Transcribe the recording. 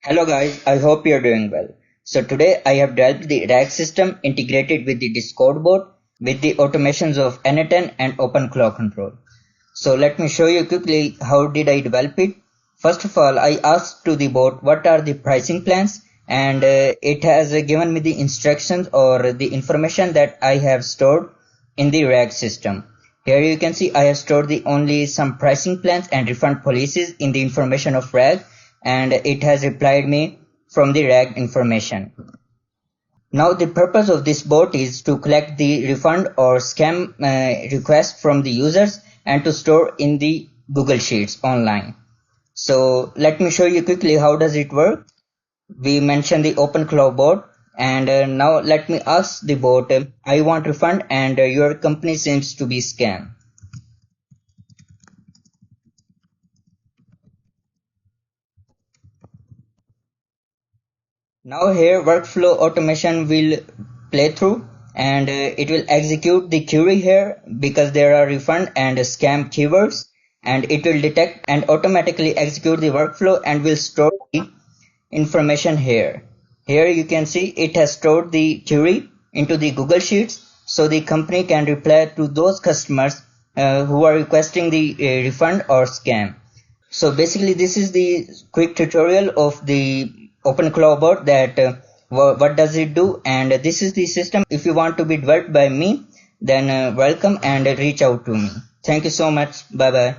Hello guys, I hope you're doing well. So today I have developed the RAG system integrated with the Discord bot with the automations of n8n and OpenClaw control. So let me show you quickly how did I develop it. First of all, I asked to the bot what are the pricing plans, and it has given me the instructions or the information that I have stored in the RAG system. Here you can see I have stored the only some pricing plans and refund policies in the information of RAG, and it has replied me from the RAG information. Now the purpose of this bot is to collect the refund or scam requests from the users and to store in the Google Sheets online. So let me show you quickly how does it work. We mentioned the OpenClaw bot, and now let me ask the bot, I want refund and your company seems to be scam. Now here workflow automation will play through, and it will execute the query here because there are refund and scam keywords, and it will detect and automatically execute the workflow and will store the information here. Here you can see it has stored the query into the Google Sheets so the company can reply to those customers who are requesting the refund or scam. So basically this is the quick tutorial of the OpenClaw bot that what does it do, and this is the system. If you want to be developed by me, then welcome and reach out to me. Thank you so much. Bye bye.